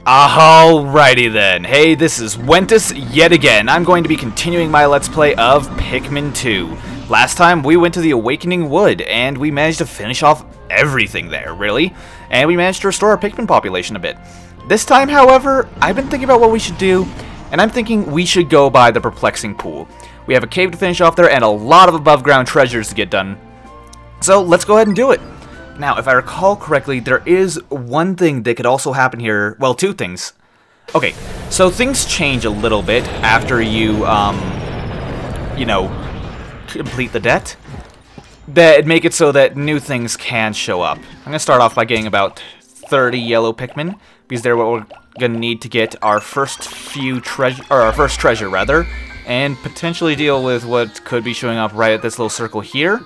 Alrighty then. Hey, this is Wentus yet again. I'm going to be continuing my Let's Play of Pikmin 2. Last time we went to the Awakening Wood, and we managed to finish off everything there, really. And we managed to restore our Pikmin population a bit. This time, however, I've been thinking about what we should do, and I'm thinking we should go by the Perplexing Pool. We have a cave to finish off there, and a lot of above-ground treasures to get done. So, let's go ahead and do it. Now, if I recall correctly, there is one thing that could also happen here. Well, two things. Okay, so things change a little bit after you, complete the debt. That make it so that new things can show up. I'm going to start off by getting about 30 yellow Pikmin, because they're what we're going to need to get our first treasure, rather, and potentially deal with what could be showing up right at this little circle here.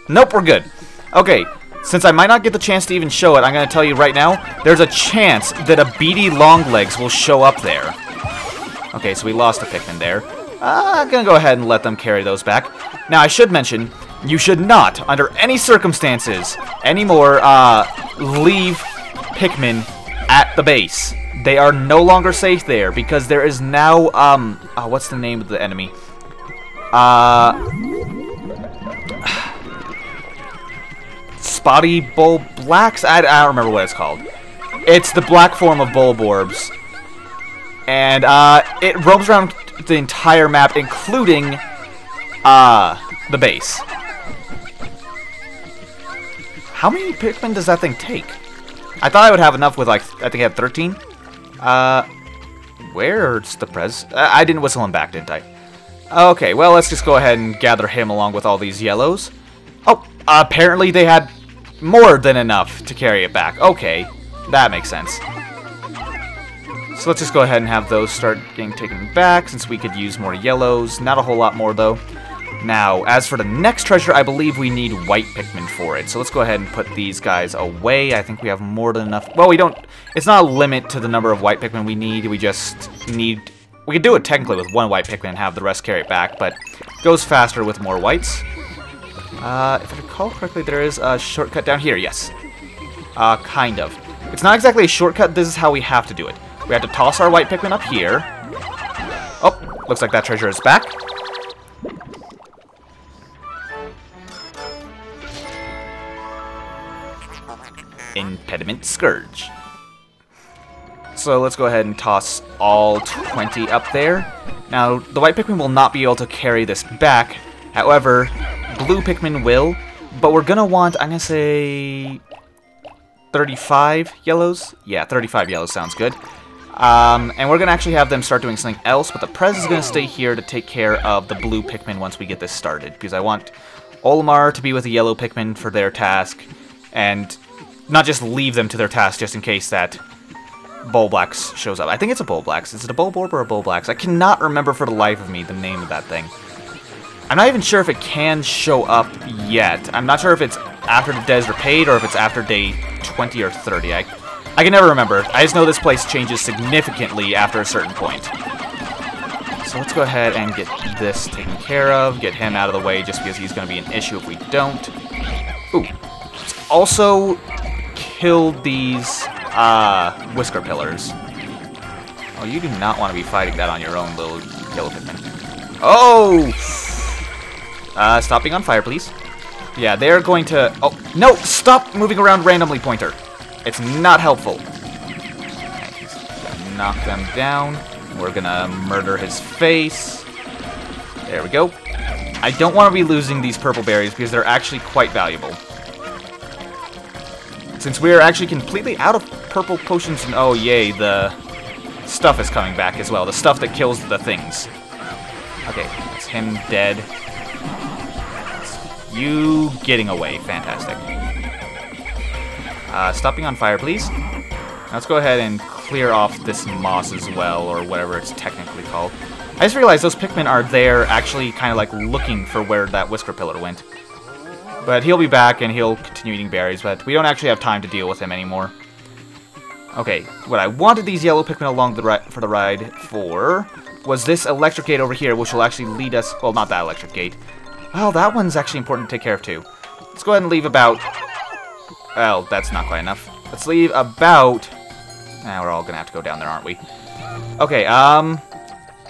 Nope, we're good. Okay, since I might not get the chance to even show it, I'm going to tell you right now, there's a chance that a beady Longlegs will show up there. Okay, so we lost a Pikmin there. I'm going to go ahead and let them carry those back. Now, I should mention, you should not, under any circumstances, anymore, leave Pikmin at the base. They are no longer safe there, because there is now, what's the name of the enemy? Spotty Bulblacks? I don't remember what it's called. It's the black form of Bulborbs. And, it roams around the entire map, including, the base. How many Pikmin does that thing take? I thought I would have enough with, like, I think I had 13. Where's the Prez? I didn't whistle him back, didn't I? Okay, well, let's just go ahead and gather him along with all these yellows. Oh, apparently they had more than enough to carry it back. Okay, that makes sense. So let's just go ahead and have those start getting taken back, since we could use more yellows. Not a whole lot more, though. Now, as for the next treasure, I believe we need white Pikmin for it. So let's go ahead and put these guys away. I think we have more than enough. Well, we don't... It's not a limit to the number of white Pikmin we need. We just need... We could do it technically with one white Pikmin and have the rest carry it back, but it goes faster with more whites. If I recall correctly, there is a shortcut down here, yes. Kind of. It's not exactly a shortcut, this is how we have to do it. We have to toss our white Pikmin up here. Oh, looks like that treasure is back. Impediment Scourge. So let's go ahead and toss all 20 up there. Now, the white Pikmin will not be able to carry this back. However, blue Pikmin will, but we're gonna want, I'm gonna say 35 yellows. Yeah, 35 yellows sounds good. And we're gonna actually have them start doing something else, but the Prez is gonna stay here to take care of the blue Pikmin once we get this started, because I want Olimar to be with the yellow Pikmin for their task, and not just leave them to their task just in case that Bulblax shows up. I think it's a Bulblax. Is it a Bulborb or a Bulblax? I cannot remember for the life of me the name of that thing. I'm not even sure if it can show up yet. I'm not sure if it's after the Des Repaid or if it's after day 20 or 30. I can never remember. I just know this place changes significantly after a certain point. So let's go ahead and get this taken care of. Get him out of the way just because he's going to be an issue if we don't. Ooh. Let's also kill these Whisker Pillars. Oh, you do not want to be fighting that on your own, little yellow Pikmin. Oh! Stop being on fire, please. Yeah, they're going to... Oh, no! Stop moving around randomly, Pointer. It's not helpful. Okay, he's gonna knock them down. We're gonna murder his face. There we go. I don't want to be losing these purple berries because they're actually quite valuable. Since we are actually completely out of purple potions and... Oh, yay, the stuff is coming back as well. The stuff that kills the things. Okay, that's him dead. You getting away. Fantastic. Stop being on fire, please. Now let's go ahead and clear off this moss as well, or whatever it's technically called. I just realized those Pikmin are there actually kind of like looking for where that Whisker Pillar went. But he'll be back and he'll continue eating berries, but we don't actually have time to deal with him anymore. Okay, what I wanted these yellow Pikmin along for the ride for was this electric gate over here, which will actually lead us... Well, not that electric gate. Well, that one's actually important to take care of, too. Let's go ahead and leave about... Well, that's not quite enough. let's leave about... we're all gonna have to go down there, aren't we? Okay,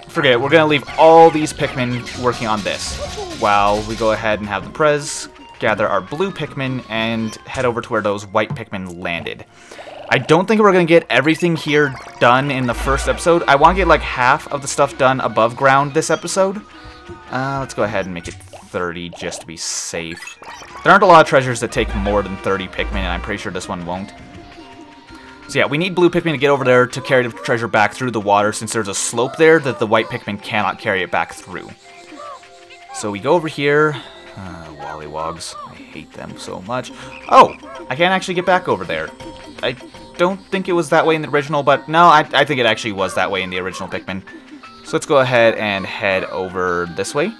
forget it. We're gonna leave all these Pikmin working on this, while we go ahead and have the Prez gather our blue Pikmin and head over to where those white Pikmin landed. I don't think we're gonna get everything here done in the first episode. I want to get like half of the stuff done above ground this episode. Let's go ahead and make it 30 just to be safe. There aren't a lot of treasures that take more than 30 Pikmin, and I'm pretty sure this one won't. So yeah, we need blue Pikmin to get over there to carry the treasure back through the water, since there's a slope there that the white Pikmin cannot carry it back through. So we go over here. Wollywogs. I hate them so much. Oh! I can't actually get back over there. I don't think it was that way in the original, but no, I think it actually was that way in the original Pikmin. So let's go ahead and head over this way.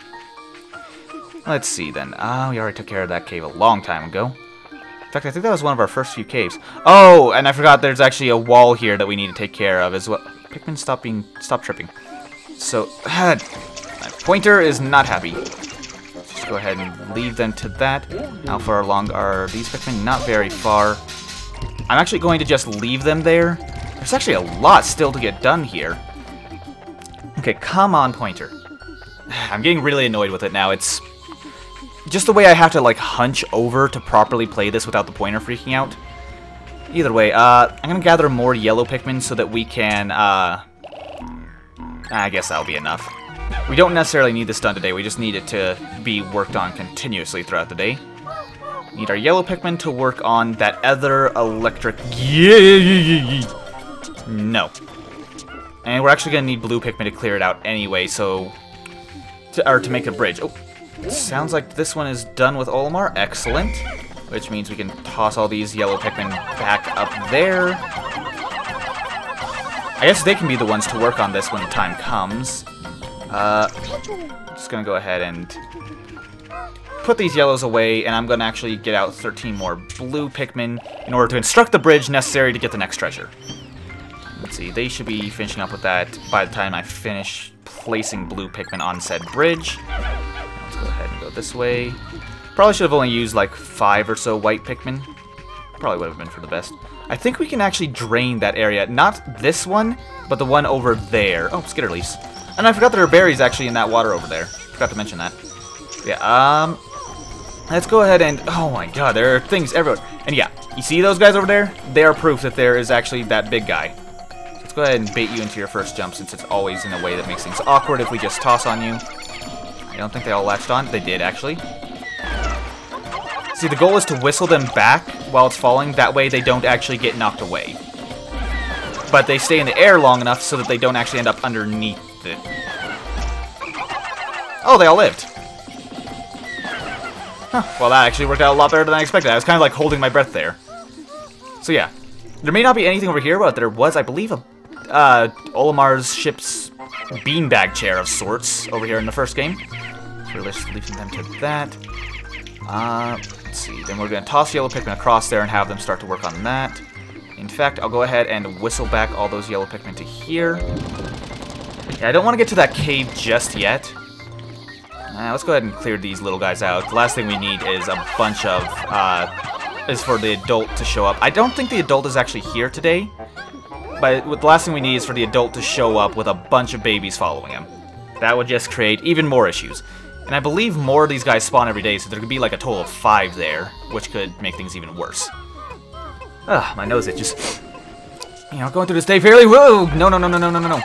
Let's see then. We already took care of that cave a long time ago. In fact, I think that was one of our first few caves. Oh, and I forgot there's actually a wall here that we need to take care of as well. Pikmin, stop tripping. So, my pointer is not happy. Just go ahead and leave them to that. How far along are these Pikmin? Not very far. I'm actually going to just leave them there. There's actually a lot still to get done here. Okay, come on, pointer. I'm getting really annoyed with it now. It's just the way I have to, like, hunch over to properly play this without the pointer freaking out. Either way, I'm gonna gather more yellow Pikmin so that we can, I guess that'll be enough. We don't necessarily need this done today, we just need it to be worked on continuously throughout the day. Need our yellow Pikmin to work on that other electric... No. And we're actually gonna need blue Pikmin to clear it out anyway, so... to make a bridge. Oh, sounds like this one is done with Olimar. Excellent. Which means we can toss all these yellow Pikmin back up there. I guess they can be the ones to work on this when the time comes. Just gonna go ahead and put these yellows away, and I'm gonna actually get out 13 more blue Pikmin in order to construct the bridge necessary to get the next treasure. Let's see, they should be finishing up with that by the time I finish placing blue Pikmin on said bridge. Let's go ahead and go this way. Probably should have only used like 5 or so white Pikmin. Probably would have been for the best. I think we can actually drain that area. Not this one, but the one over there. Oh, Skitterleafs. And I forgot there are berries actually in that water over there. Forgot to mention that. Yeah, let's go ahead and... oh my god, there are things everywhere. And yeah, you see those guys over there? They are proof that there is actually that big guy. Let's go ahead and bait you into your first jump, since it's always in a way that makes things awkward if we just toss on you. I don't think they all latched on. They did, actually. See, the goal is to whistle them back while it's falling. That way they don't actually get knocked away. But they stay in the air long enough so that they don't actually end up underneath it. Oh, they all lived. Huh. Well, that actually worked out a lot better than I expected. I was kind of like holding my breath there. So yeah. There may not be anything over here, but there was, I believe, Olimar's ship's beanbag chair of sorts over here in the first game. So we're just leaving them to that. Let's see. Then we're going to toss yellow Pikmin across there and have them start to work on that. In fact, I'll go ahead and whistle back all those yellow Pikmin to here. Yeah, I don't want to get to that cave just yet. Let's go ahead and clear these little guys out. The last thing we need is a bunch of, is for the adult to show up. I don't think the adult is actually here today, but the last thing we need is for the adult to show up with a bunch of babies following him. That would just create even more issues. And I believe more of these guys spawn every day, so there could be like a total of 5 there, which could make things even worse. Ugh, my nose itches. You know, going through this day fairly... whoa! No, no, no, no, no, no, no, no.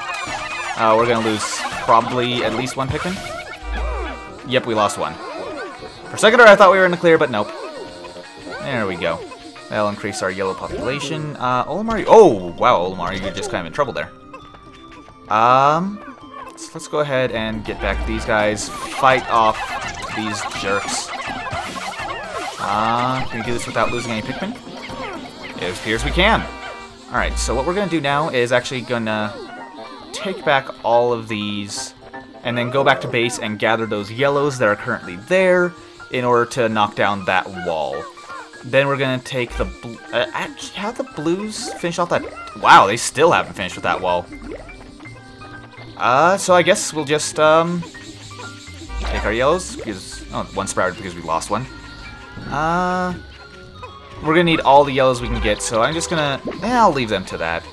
We're gonna lose probably at least 1 Pikmin. Yep, we lost 1. For a second there, I thought we were in the clear, but nope. There we go. That'll increase our yellow population. Olimar... oh, wow, Olimar, you're just kind of in trouble there. So let's go ahead and get back these guys. Fight off these jerks. Can we do this without losing any Pikmin? It appears we can. Alright, so what we're going to do now is actually going to take back all of these and then go back to base and gather those yellows that are currently there in order to knock down that wall. Then we're going to take the... have the blues finish off that... wow, they still haven't finished with that wall. So I guess we'll just, take our yellows, because... oh, 1 sprouted because we lost 1. we're gonna need all the yellows we can get, so I'm just gonna... I'll leave them to that.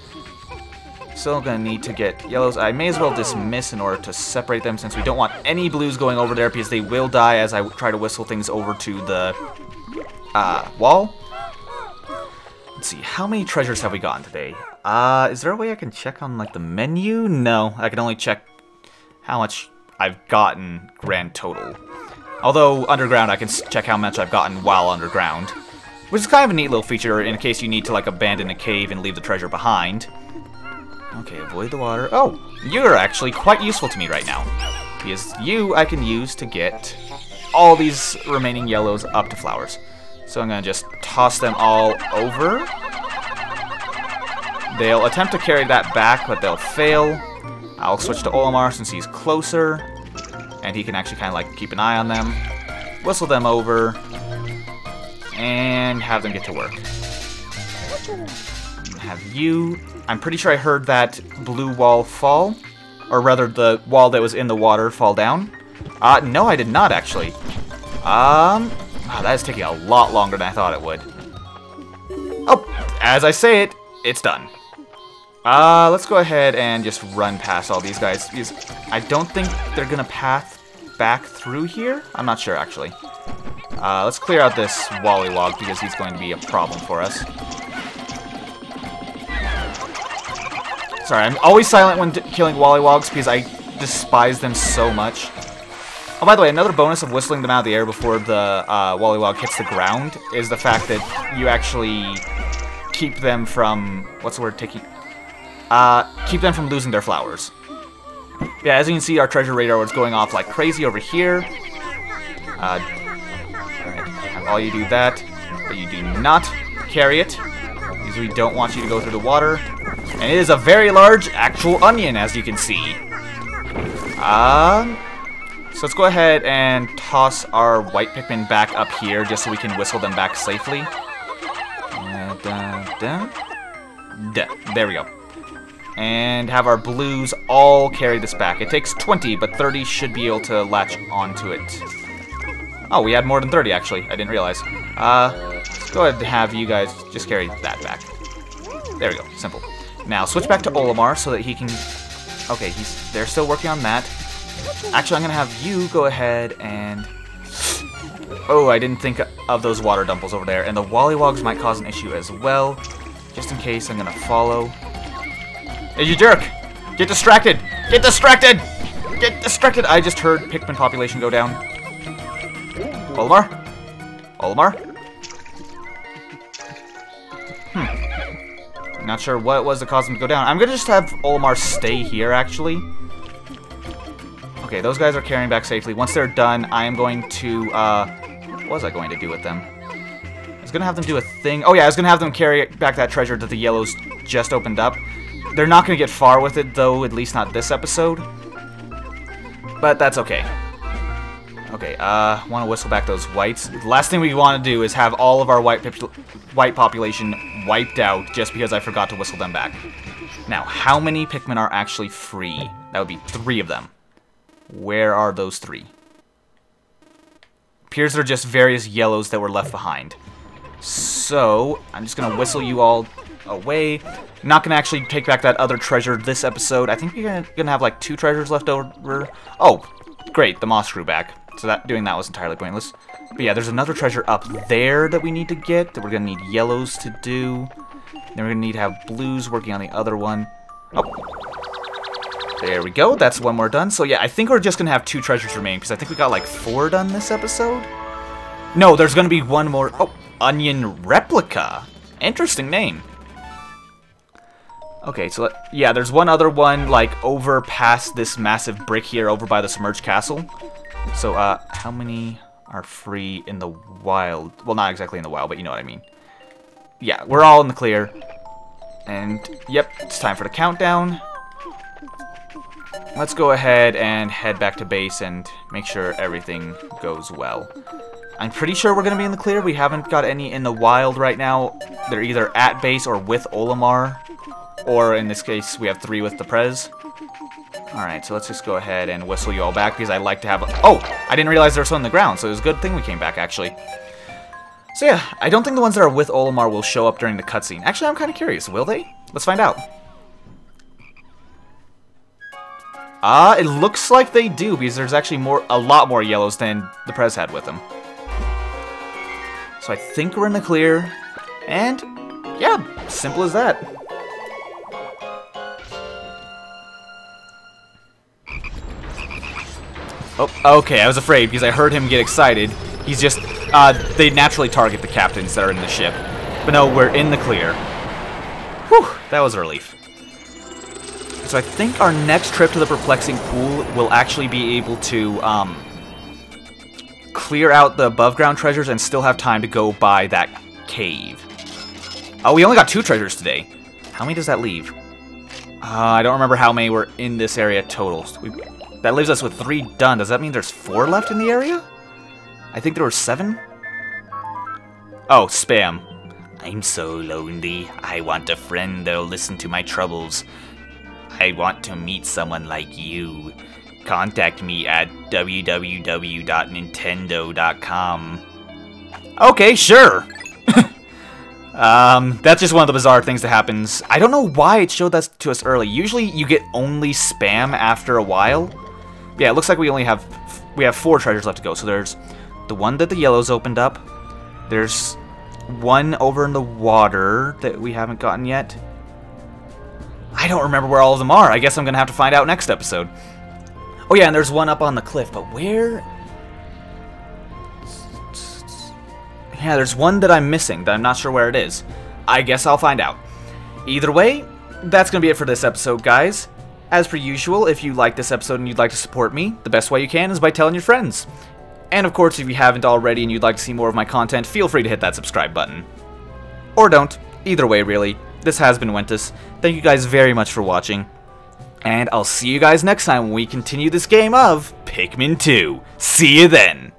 Still gonna need to get yellows. I may as well dismiss in order to separate them, since we don't want any blues going over there, because they will die as I try to whistle things over to the wall. Let's see, how many treasures have we gotten today? Is there a way I can check on, like, the menu? No, I can only check how much I've gotten grand total. Although, underground, I can check how much I've gotten while underground. Which is kind of a neat little feature in case you need to, like, abandon a cave and leave the treasure behind. Okay, avoid the water. Oh, you're actually quite useful to me right now. Because you I can use to get all these remaining yellows up to flowers. So I'm going to just toss them all over. They'll attempt to carry that back, but they'll fail. I'll switch to Olimar since he's closer. And he can actually kind of like keep an eye on them. Whistle them over. And have them get to work. Have you... I'm pretty sure I heard that blue wall fall. Or rather, the wall that was in the water fall down. No, I did not actually. Wow, that is taking a lot longer than I thought it would. Oh, as I say it, it's done. Let's go ahead and just run past all these guys, because I don't think they're gonna path back through here. I'm not sure, actually. Let's clear out this Wollywog, because he's going to be a problem for us. Sorry, I'm always silent when killing Wollywogs, because I despise them so much. Oh, by the way, another bonus of whistling them out of the air before the Wollywog hits the ground is the fact that you actually keep them from... What's the word? Keep them from losing their flowers. Yeah, as you can see, our treasure radar was going off like crazy over here. Alright, have all you do that, but you do not carry it, because we don't want you to go through the water. And it is a very large actual onion, as you can see. So let's go ahead and toss our white Pikmin back up here, just so we can whistle them back safely. There we go. And have our blues all carry this back. It takes 20, but 30 should be able to latch onto it. Oh, we had more than 30, actually. I didn't realize. Let's go ahead and have you guys just carry that back. There we go. Simple. Now, switch back to Olimar so that he can... Okay, they're still working on that. Actually, I'm going to have you go ahead and... Oh, I didn't think of those water dumples over there. And the Wollywogs might cause an issue as well. Just in case, I'm going to follow... Hey, you jerk! Get distracted! Get distracted! Get distracted! I just heard Pikmin population go down. Olimar? Olimar? Not sure what was the cause them to go down. I'm gonna just have Olimar stay here, actually. Okay, those guys are carrying back safely. Once they're done, I am going to, what was I going to do with them? I was gonna have them do a thing. Oh yeah, I was gonna have them carry back that treasure that the yellows just opened up. They're not gonna get far with it, though, at least not this episode. But that's okay. Okay, want to whistle back those whites. The last thing we want to do is have all of our white population wiped out just because I forgot to whistle them back. Now, how many Pikmin are actually free? That would be 3 of them. Where are those 3? Appears they're just various yellows that were left behind. So, I'm just going to whistle you all away. Not going to actually take back that other treasure this episode. I think we're going to have like 2 treasures left over. Oh, great, the moss grew back. So doing that was entirely pointless. But yeah, there's another treasure up there that we need to get, that we're going to need yellows to do. Then we're going to need to have blues working on the other one. Oh, there we go. That's one more done. So yeah, I think we're just going to have 2 treasures remaining, because I think we got like 4 done this episode. No, there's going to be one more. Oh, Onion Replica. Interesting name. Okay, so yeah, there's one other one, like, over past this massive brick here, over by the submerged castle. So, how many are free in the wild? Well, not exactly in the wild, but you know what I mean. Yeah, we're all in the clear. And, yep, it's time for the countdown. Let's go ahead and head back to base and make sure everything goes well. I'm pretty sure we're going to be in the clear. We haven't got any in the wild right now. They're either at base or with Olimar. Or, in this case, we have 3 with the Prez. Alright, so let's just go ahead and whistle you all back, because I like to have... Oh! I didn't realize there was one on the ground, so it was a good thing we came back, actually. So yeah, I don't think the ones that are with Olimar will show up during the cutscene. Actually, I'm kind of curious. Will they? Let's find out. It looks like they do, because there's actually a lot more yellows than the Prez had with them. So I think we're in the clear. And, yeah, simple as that. Oh, okay, I was afraid because I heard him get excited. He's just, they naturally target the captains that are in the ship. But no, we're in the clear. Whew, that was a relief. So I think our next trip to the Perplexing Pool will actually be able to, clear out the above-ground treasures and still have time to go by that cave. Oh, we only got 2 treasures today. How many does that leave? I don't remember how many were in this area total. That leaves us with 3 done. Does that mean there's 4 left in the area? I think there were 7. Oh, spam. I'm so lonely. I want a friend that'll listen to my troubles. I want to meet someone like you. Contact me at www.nintendo.com. Okay, sure. That's just one of the bizarre things that happens. I don't know why it showed that to us early. Usually you get only spam after a while. Yeah, it looks like we have 4 treasures left to go. So there's the one that the yellows opened up. There's one over in the water that we haven't gotten yet. I don't remember where all of them are. I guess I'm gonna have to find out next episode. Oh yeah, and there's one up on the cliff, but where? Yeah, there's one that I'm missing that I'm not sure where it is. I guess I'll find out. Either way, that's gonna be it for this episode, guys. As per usual, if you like this episode and you'd like to support me, the best way you can is by telling your friends. And of course, if you haven't already and you'd like to see more of my content, feel free to hit that subscribe button. Or don't. Either way, really. This has been Wentus. Thank you guys very much for watching. And I'll see you guys next time when we continue this game of Pikmin 2. See you then!